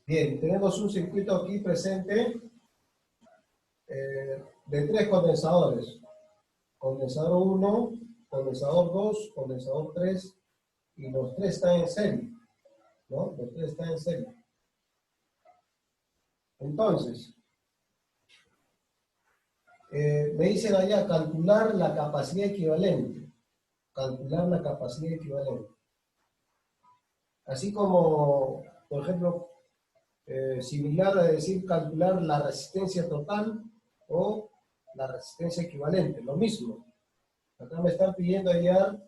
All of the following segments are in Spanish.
Bien, tenemos un circuito aquí presente de tres condensadores. Condensador 1, condensador 2, condensador 3, y los tres están en serie, ¿no? Los tres están en serie. Entonces, me dicen allá calcular la capacidad equivalente. Calcular la capacidad equivalente. Así como, por ejemplo, similar a decir calcular la resistencia total o la resistencia equivalente, lo mismo. Acá me están pidiendo hallar,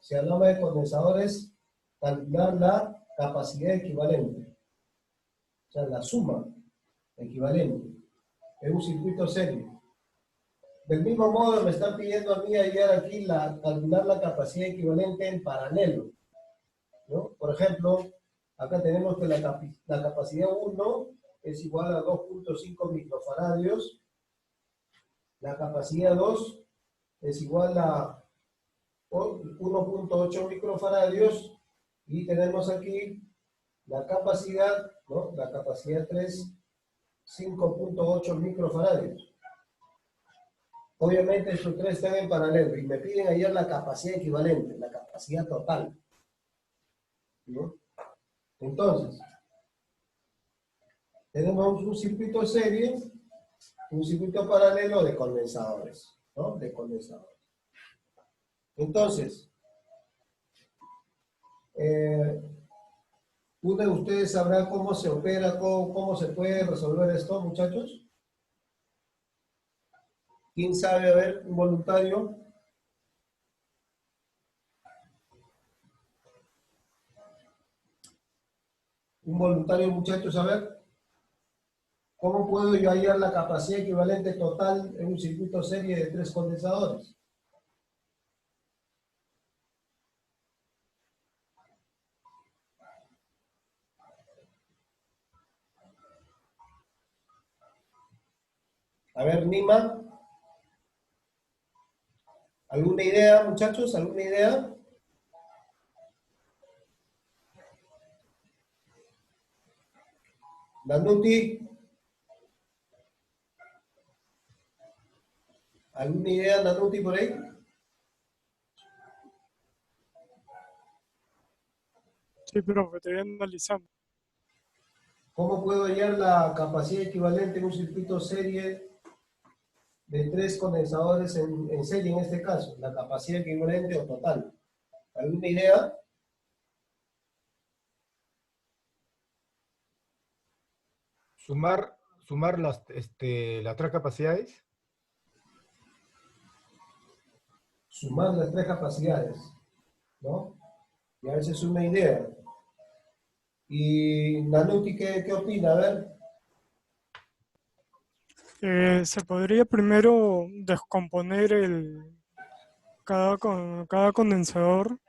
si hablamos de condensadores, calcular la capacidad equivalente, o sea, la suma equivalente. Es un circuito serio. Del mismo modo me están pidiendo a mí hallar aquí calcular la capacidad equivalente en paralelo, ¿no? Por ejemplo, acá tenemos que la capacidad 1 es igual a 2.5 microfaradios, la capacidad 2 es igual a 1.8 microfaradios, y tenemos aquí la capacidad, ¿no? La capacidad 3, 5.8 microfaradios. Obviamente estos tres están en paralelo y me piden hallar la capacidad equivalente, la capacidad total, ¿no? Entonces, tenemos un circuito serie, un circuito paralelo de condensadores, ¿no? De condensadores. Entonces, ¿uno de ustedes sabrá cómo se opera, cómo se puede resolver esto, muchachos? ¿Quién sabe? A ver, un voluntario. Un voluntario, muchachos, a ver. ¿Cómo puedo yo hallar la capacidad equivalente total en un circuito serie de tres condensadores? A ver, Nima. ¿Alguna idea, muchachos? ¿Alguna idea? Danuti. ¿Alguna idea, Danuti, por ahí? Sí, profe, te voy analizando. ¿Cómo puedo hallar la capacidad equivalente en un circuito serie de tres condensadores en serie en este caso? La capacidad equivalente o total. ¿Alguna idea? Sumar las tres capacidades. Sumar las tres capacidades, ¿no? Y a veces es una idea. ¿Y Nanuti qué opina? A ver. Se podría primero descomponer cada condensador,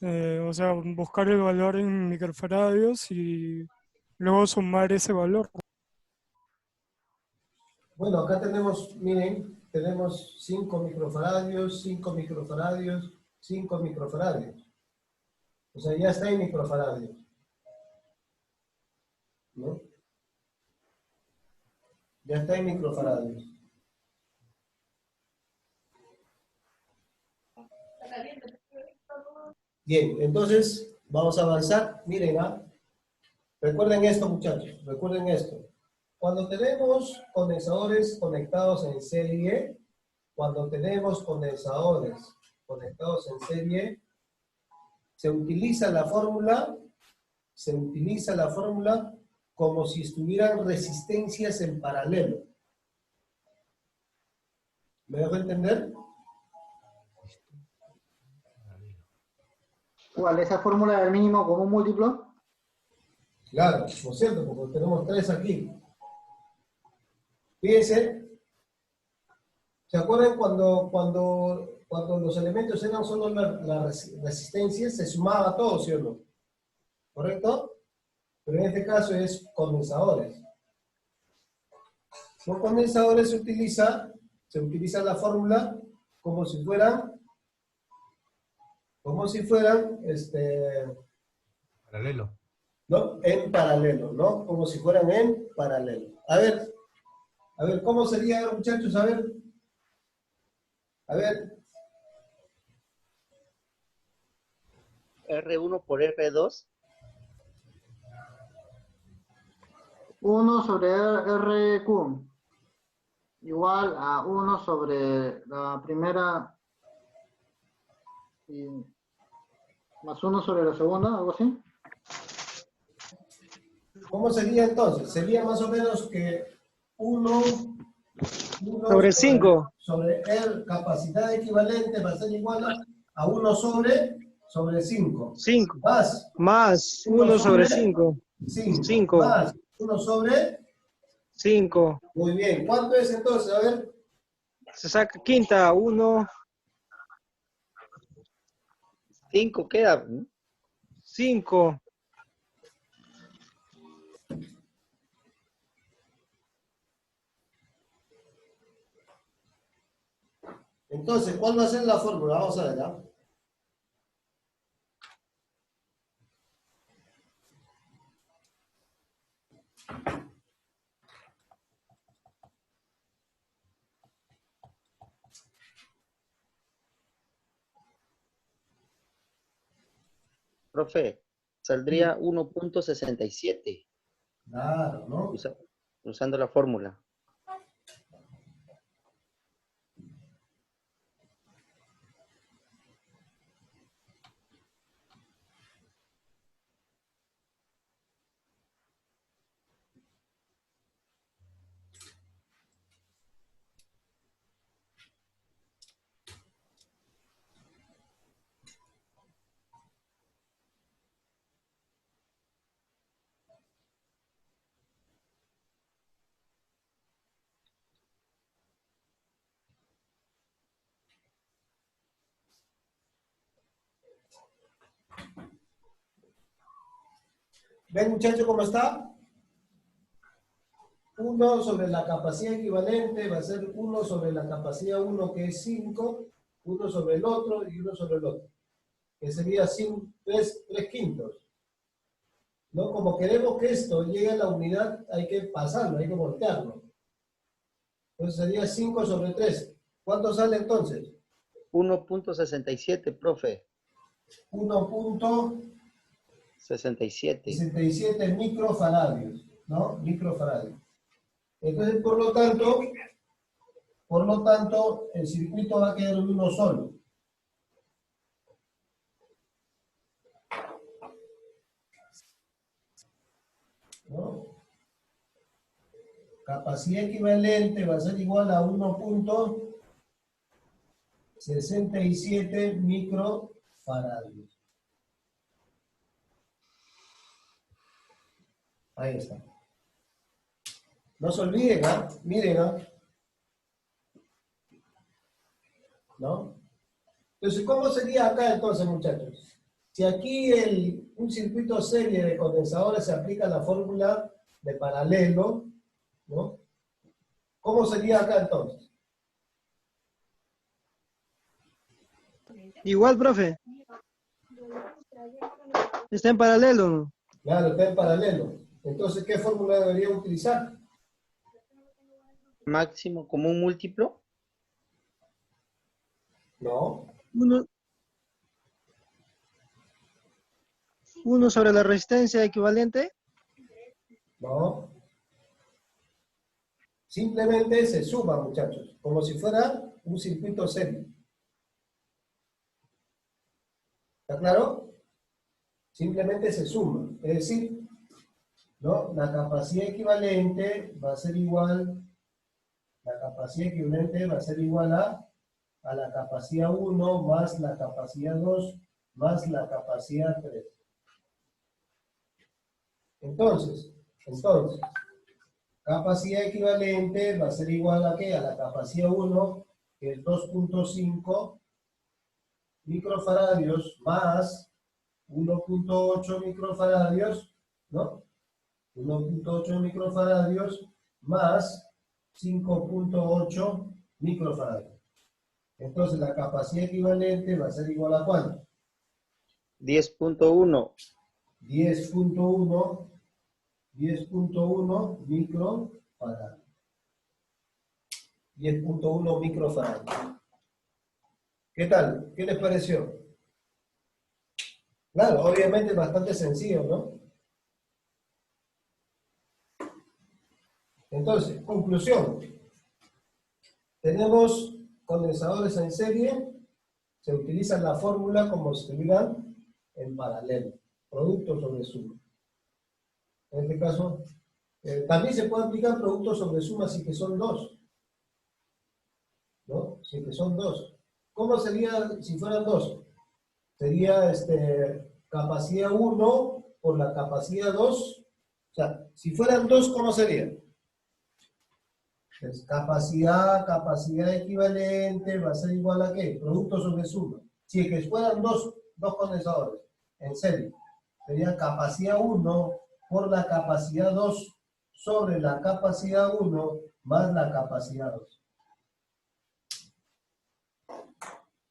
o sea, buscar el valor en microfaradios y luego sumar ese valor. Bueno, acá tenemos, miren, tenemos 5 microfaradios, 5 microfaradios, 5 microfaradios. O sea, ya está en microfaradios, ¿no? Ya está en microfaradios. Bien, entonces vamos a avanzar. Miren, recuerden esto, muchachos, recuerden esto. Cuando tenemos condensadores conectados en serie, cuando tenemos condensadores conectados en serie, se utiliza la fórmula como si estuvieran resistencias en paralelo. ¿Me dejo entender? ¿Cuál? ¿Esa fórmula del mínimo común múltiplo? Claro, ¿no es cierto? Porque tenemos tres aquí. Fíjense, ¿se acuerdan cuando los elementos eran solo las resistencias? Se sumaba todo, ¿sí o no? ¿Correcto? Pero en este caso es condensadores. Los condensadores se utiliza la fórmula como si fueran, Paralelo. ¿no? En paralelo, ¿no? Como si fueran en paralelo. A ver, ¿cómo sería, muchachos? A ver. R1 por R2. 1 sobre RQ igual a 1 sobre la primera y más 1 sobre la segunda, algo así. ¿Cómo sería entonces? Sería más o menos que 1 Sobre 5. sobre R, capacidad equivalente va a ser igual a 1 sobre 5. 5. Más Más 1 1 sobre sobre 5. 5. 5. Más 1 sobre 5. Muy bien. ¿Cuánto es entonces? A ver. Se saca quinta. 1. 5 queda. 5. Entonces, ¿cuál va a ser la fórmula? Vamos a ver, ¿ah? Profe, saldría 1.67 Claro, ¿no? usando la fórmula. ¿Ven, muchachos, cómo está? 1 sobre la capacidad equivalente va a ser 1 sobre la capacidad 1, que es 5, 1 sobre el otro y 1 sobre el otro, que sería 3 quintos. ¿No? Como queremos que esto llegue a la unidad, hay que pasarlo, hay que voltearlo. Entonces sería 5 sobre 3. ¿Cuánto sale entonces? 1.67, profe. 1.67 67. microfaradios, ¿no? Microfaradios. Entonces, por lo tanto, el circuito va a quedar en uno solo. ¿No? Capacidad equivalente va a ser igual a 1.67 microfaradios. Ahí está. No se olviden, ¿ah? Miren, ¿ah? ¿No? Entonces, ¿cómo sería acá entonces, muchachos? Si aquí un circuito serie de condensadores se aplica la fórmula de paralelo, ¿no? ¿Cómo sería acá entonces? Igual, profe. Está en paralelo, ¿no? Claro, está en paralelo. Entonces, ¿qué fórmula debería utilizar? Máximo común múltiplo. No. 1 sobre la resistencia equivalente. No. Simplemente se suma, muchachos, como si fuera un circuito serie. ¿Está claro? Simplemente se suma. Es decir, ¿no? La capacidad equivalente va a ser igual, a la capacidad 1 más la capacidad 2 más la capacidad 3. Entonces, capacidad equivalente va a ser igual a ¿qué? A la capacidad 1, que es 2.5 microfaradios más 1.8 microfaradios, ¿no? 1.8 microfaradios más 5.8 microfaradios. Entonces la capacidad equivalente va a ser igual a ¿cuánto? 10.1. 10.1 microfarad. 10.1 microfarad. ¿Qué tal? ¿Qué les pareció? Claro, obviamente bastante sencillo, ¿no? Entonces, conclusión. Tenemos condensadores en serie, se utiliza la fórmula como si estuvieran en paralelo, producto sobre suma. En este caso, también se puede aplicar productos sobre suma si que son dos, ¿no? Si que son dos. ¿Cómo sería si fueran dos? Sería capacidad 1 por la capacidad 2. O sea, si fueran dos, ¿cómo sería? Pues capacidad equivalente va a ser igual a ¿qué? Producto sobre suma. Si es que fueran dos condensadores en serie, sería capacidad 1 por la capacidad 2 sobre la capacidad 1 más la capacidad 2.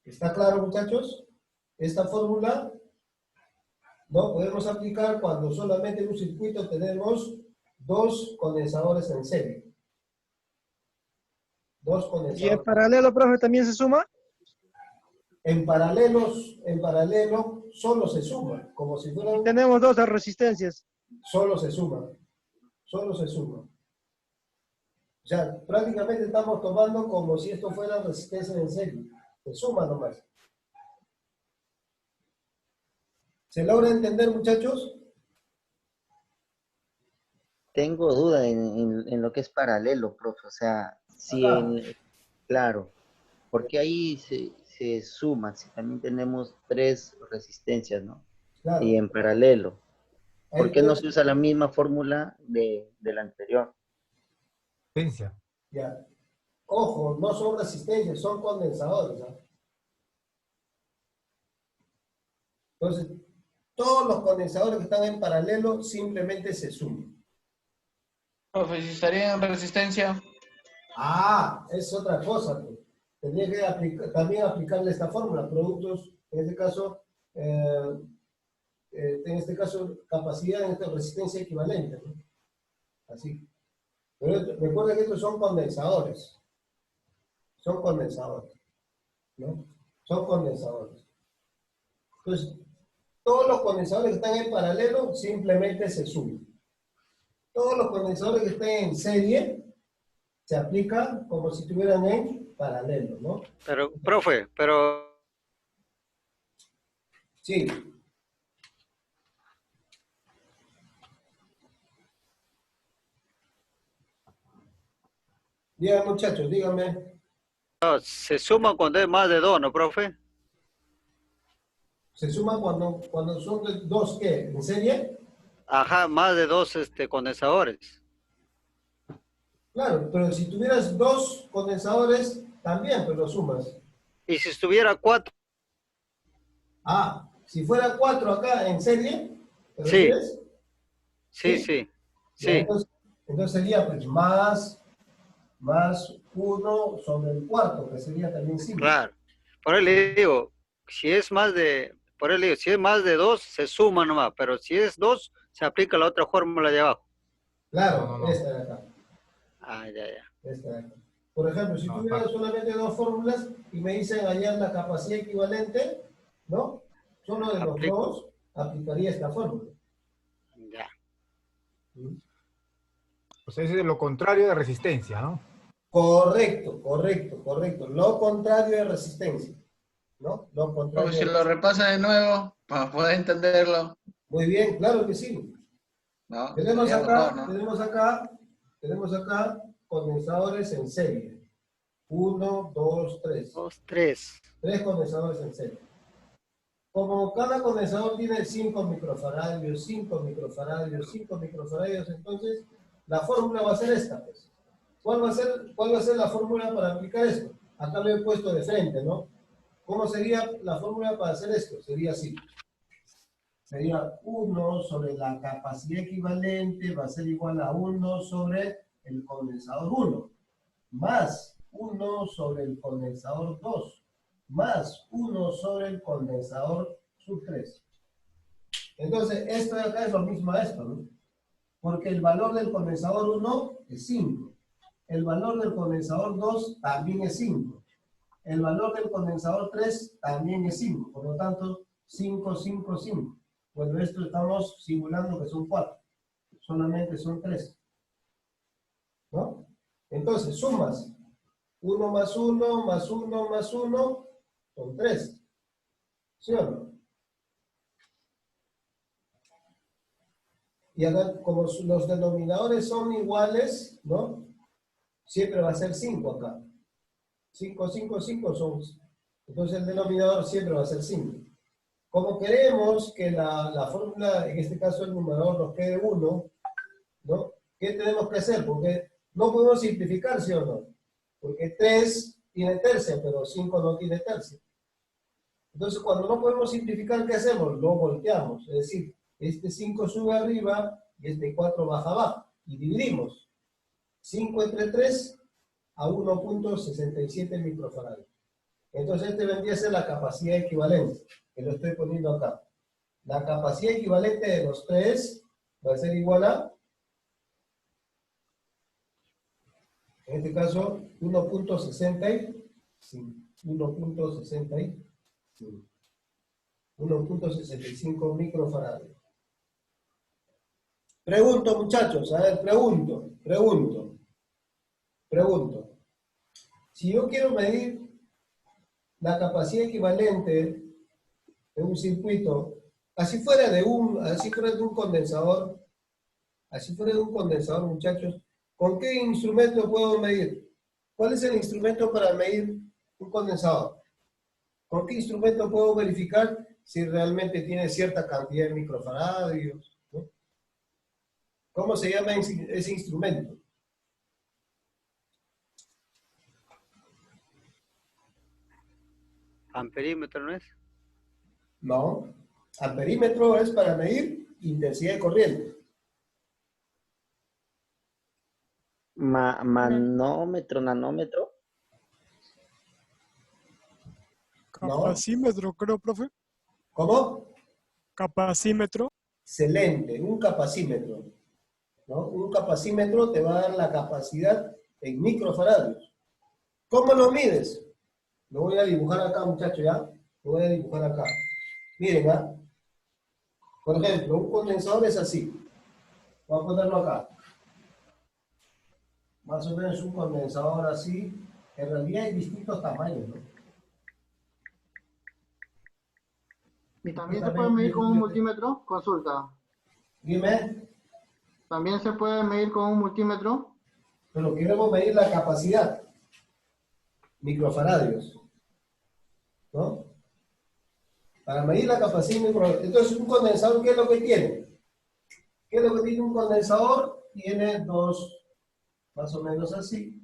¿Está claro, muchachos? Esta fórmula no podemos aplicar cuando solamente en un circuito tenemos dos condensadores en serie. Dos ¿Y en condensadores. paralelo, profe, también se suma? En paralelo solo se suma, como si fueran, Tenemos dos resistencias. solo se suma. O sea, prácticamente estamos tomando como si esto fuera resistencia en serie. Se suma nomás. ¿Se logra entender, muchachos? Tengo duda en lo que es paralelo, profe. O sea, si Acá. claro, porque ahí se suma, si también tenemos tres resistencias, ¿no? Claro. Y en paralelo. ¿Por Hay qué no tres- se usa la misma fórmula de la anterior? Potencia. Ya. Ojo, no son resistencias, son condensadores, ¿no? Entonces, todos los condensadores que están en paralelo simplemente se suman. Profe, si estaría en resistencia, Ah, es otra cosa, pues. Tendría que también aplicarle esta fórmula, productos, en este caso, capacidad, en esta resistencia equivalente, ¿no? Así. Pero recuerden que estos son condensadores. Son condensadores, ¿no? Son condensadores. Entonces, todos los condensadores que están en paralelo simplemente se suman. Todos los condensadores que estén en serie se aplican como si estuvieran en paralelo, ¿no? Pero, profe, pero Sí. Díganme, muchachos, díganme. se suma cuando es más de dos, ¿no, profe? ¿Se suman cuando son dos qué? ¿En serie? Ajá, más de dos condensadores. Claro, pero si tuvieras dos condensadores, también pues lo sumas. Y si estuviera cuatro, Ah, si fuera cuatro acá en serie, ¿te sí, refieres? sí, Sí. sí, Ya, sí, entonces sería pues más uno sobre el cuarto, que sería también 5. claro. Por eso le digo, si es más de, por eso le digo, si es más de dos, se suma nomás, pero si es dos, se aplica la otra fórmula de abajo. Claro, No. esta de acá. Ah, ya, ya. Esta de acá. Por ejemplo, si No, tuviera aparte. solamente dos fórmulas y me dicen hallar la capacidad equivalente, ¿no? Solo de los Aplico. dos aplicaría esta fórmula. Ya. ¿Mm? O sea, es lo contrario de resistencia, ¿no? Correcto. Lo contrario de resistencia, ¿no? Lo contrario profe, si de lo repasa de nuevo, para poder entenderlo, Muy bien, claro que sí. ¿no? Tenemos Sería acá, mejor, ¿no? tenemos acá condensadores en serie. 1, 2, 3. Dos, tres. 3 condensadores en serie. Como cada condensador tiene 5 microfaradios, 5 microfaradios, 5 microfaradios, entonces la fórmula va a ser esta, pues. ¿Cuál va a ser la fórmula para aplicar esto? Acá lo he puesto de frente, ¿no? ¿Cómo sería la fórmula para hacer esto? Sería así. Sería 1 sobre la capacidad equivalente va a ser igual a 1 sobre el condensador 1, más 1 sobre el condensador 2, más 1 sobre el condensador sub 3. Entonces, esto de acá es lo mismo a esto, ¿no? Porque el valor del condensador 1 es 5. El valor del condensador 2 también es 5. El valor del condensador 3 también es 5. Por lo tanto, 5, 5, 5. Bueno, esto estamos simulando que son 4. Solamente son 3. ¿No? Entonces, sumas. 1 más 1 más 1 más 1 son 3. ¿Sí o no? Y acá, como los denominadores son iguales, ¿no? Siempre va a ser 5 acá. 5, 5, 5 son. Entonces el denominador siempre va a ser 5. Como queremos que la fórmula, en este caso el numerador nos quede 1, ¿no? ¿Qué tenemos que hacer? Porque no podemos simplificar, ¿sí o no? Porque 3 tiene tercia, pero 5 no tiene tercia. Entonces cuando no podemos simplificar, ¿qué hacemos? Lo volteamos. Es decir, este 5 sube arriba y este 4 baja abajo. Y dividimos 5 entre 3 a 1.67 microfarados. Entonces este vendría a ser la capacidad equivalente, que lo estoy poniendo acá. La capacidad equivalente de los 3 va a ser igual a, en este caso, 1.65. 1.65 microfarados. Pregunto, muchachos, a ver, pregunto. Si yo quiero medir la capacidad equivalente de un circuito, así fuera de un condensador, muchachos, ¿con qué instrumento puedo medir? ¿Cuál es el instrumento para medir un condensador? ¿Con qué instrumento puedo verificar si realmente tiene cierta cantidad de microfaradios, ¿no? ¿Cómo se llama ese instrumento? Amperímetro, ¿no es? No. Amperímetro es para medir intensidad de corriente. Manómetro, nanómetro. Capacímetro, creo, profe. ¿Cómo? Capacímetro. Excelente, un capacímetro, ¿no? Un capacímetro te va a dar la capacidad en microfaradios. ¿Cómo lo mides? Lo voy a dibujar acá, muchachos, ¿ya? Lo voy a dibujar acá. Miren, ¿ah? Por ejemplo, un condensador es así. Voy a ponerlo acá. Más o menos un condensador así. En realidad hay distintos tamaños, ¿no? ¿Y también se puede medir con un multímetro? Consulta. Dime, ¿También se puede medir con un multímetro? pero queremos medir la capacidad. Microfaradios, ¿no? Para medir la capacidad microfaradios. Entonces, un condensador, ¿qué es lo que tiene? ¿Qué es lo que tiene un condensador? Tiene dos, más o menos así.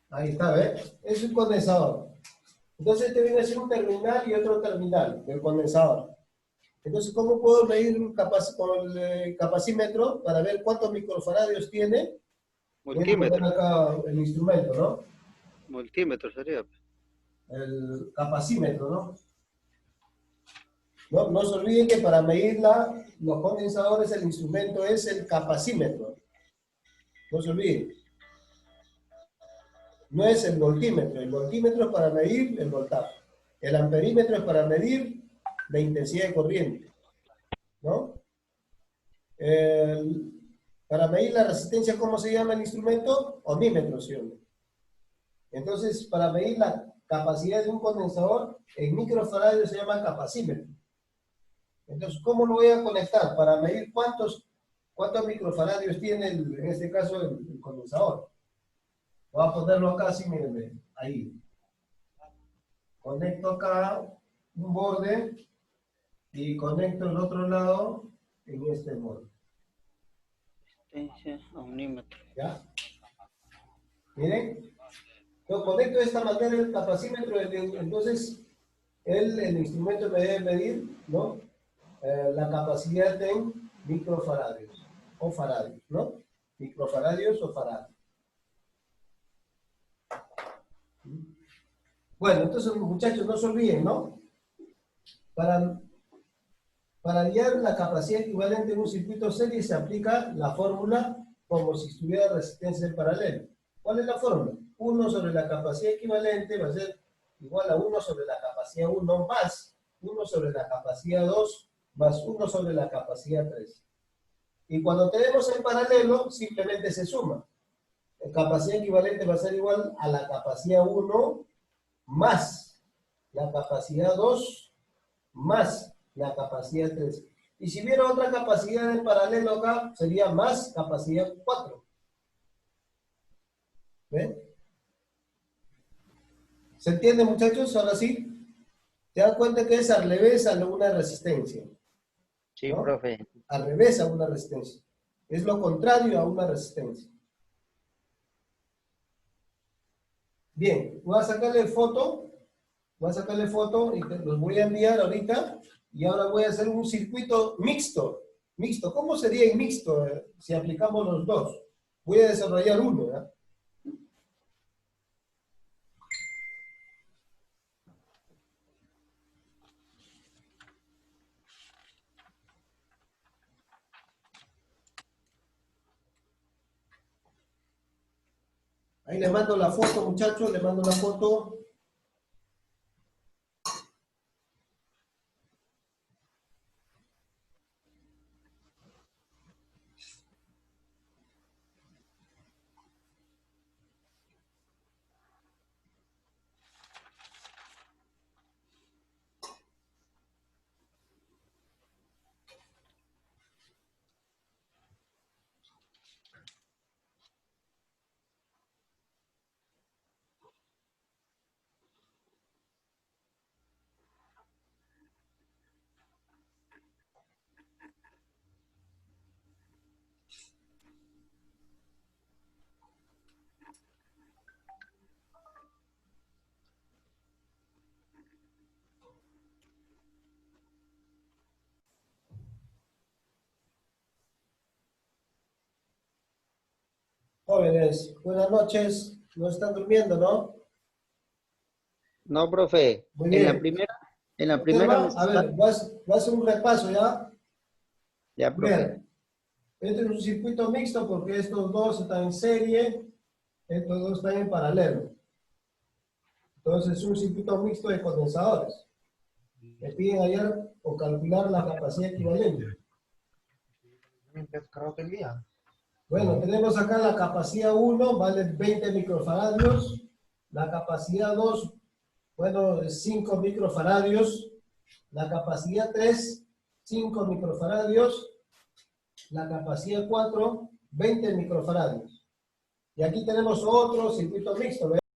Ahí está, ¿ves? Es un condensador. Entonces este viene a ser un terminal y otro terminal del condensador. Entonces, ¿cómo puedo medir con el capacímetro para ver cuántos microfaradios tiene? Multímetro. Voy a poner acá el instrumento, ¿no? Multímetro sería. El capacímetro, ¿no? No se olviden que para medir los condensadores el instrumento es el capacímetro. No se olviden. No es el voltímetro. El voltímetro es para medir el voltaje. El amperímetro es para medir la intensidad de corriente, ¿no? Para medir la resistencia, ¿cómo se llama el instrumento? Ohmímetro, ¿sí o no? Entonces, para medir la capacidad de un condensador, en microfaradios se llama capacímetro. Entonces, ¿cómo lo voy a conectar? Para medir cuántos microfaradios tiene, en este caso, el condensador. Voy a ponerlo acá así, mírenme, ahí. Conecto acá un borde y conecto el otro lado en este borde. Resistencia, ohmímetro. ¿Ya? Miren. Yo conecto de esta manera el capacímetro, entonces el instrumento me debe medir, ¿no? La capacidad en microfaradios. o faradios, ¿no? Microfaradios o faradios. Bueno, entonces muchachos, no se olviden, ¿no? Para hallar la capacidad equivalente en un circuito serie se aplica la fórmula como si estuviera resistencia en paralelo. ¿Cuál es la fórmula? 1 sobre la capacidad equivalente va a ser igual a 1 sobre la capacidad 1 más 1 sobre la capacidad 2 más 1 sobre la capacidad 3. Y cuando tenemos en paralelo, simplemente se suma. La capacidad equivalente va a ser igual a la capacidad 1 más la capacidad 2 más la capacidad 3. Y si hubiera otra capacidad en paralelo acá, sería más capacidad 4. ¿Ven? ¿Se entiende, muchachos? Ahora sí. ¿Te das cuenta que es al revés a una resistencia? Sí, ¿no? profe. Al revés a una resistencia. Es lo contrario a una resistencia. Bien, voy a sacarle foto. Voy a sacarle foto y los voy a enviar ahorita. Y ahora voy a hacer un circuito mixto. Mixto. ¿Cómo sería en mixto si aplicamos los dos? Voy a desarrollar uno, ¿verdad? Ahí les mando la foto, muchachos, les mando la foto. Jóvenes, buenas noches. No están durmiendo, ¿no? No, profe. Muy En bien. la primera nos A ver, voy a hacer un repaso, ¿ya? Ya, profe. Bien. Este es un circuito mixto porque estos dos están en serie, estos dos están en paralelo. Entonces es un circuito mixto de condensadores. Me piden hallar o calcular la capacidad equivalente. Bueno, tenemos acá la capacidad 1, vale 20 microfaradios. La capacidad 2, bueno, es 5 microfaradios. La capacidad 3, 5 microfaradios. La capacidad 4, 20 microfaradios. Y aquí tenemos otro circuito mixto, ¿ves?